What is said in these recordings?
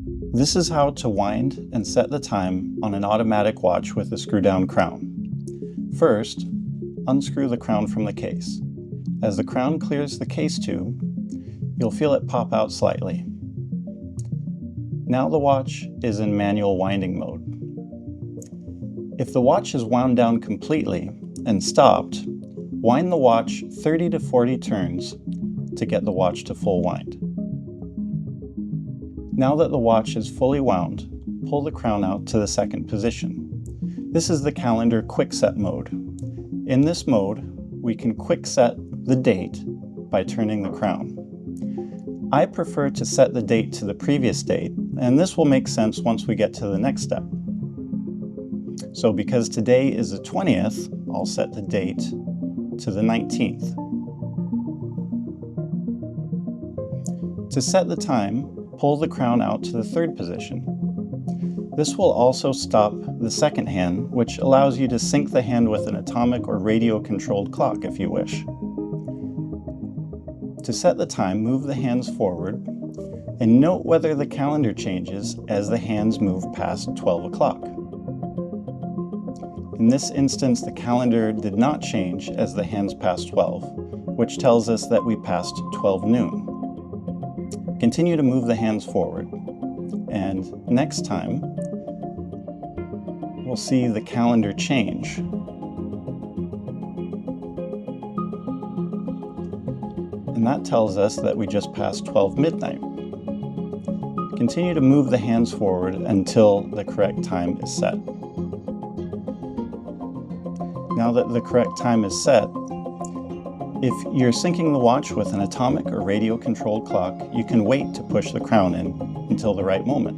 This is how to wind and set the time on an automatic watch with a screw-down crown. First, unscrew the crown from the case. As the crown clears the case tube, you'll feel it pop out slightly. Now the watch is in manual winding mode. If the watch is wound down completely and stopped, wind the watch 30 to 40 turns to get the watch to full wind. Now that the watch is fully wound, pull the crown out to the second position. This is the calendar quick set mode. In this mode, we can quick set the date by turning the crown. I prefer to set the date to the previous date, and this will make sense once we get to the next step. So because today is the 20th, I'll set the date to the 19th. To set the time, pull the crown out to the third position. This will also stop the second hand, which allows you to sync the hand with an atomic or radio-controlled clock if you wish. To set the time, move the hands forward and note whether the calendar changes as the hands move past 12 o'clock. In this instance, the calendar did not change as the hands passed 12, which tells us that we passed 12 noon. Continue to move the hands forward, and next time, we'll see the calendar change. And that tells us that we just passed 12 midnight. Continue to move the hands forward until the correct time is set. Now that the correct time is set, if you're syncing the watch with an atomic or radio-controlled clock, you can wait to push the crown in until the right moment.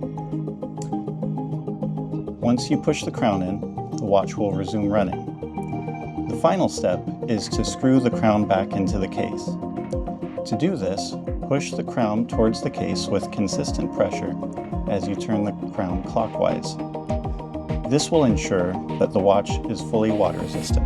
Once you push the crown in, the watch will resume running. The final step is to screw the crown back into the case. To do this, push the crown towards the case with consistent pressure as you turn the crown clockwise. This will ensure that the watch is fully water resistant.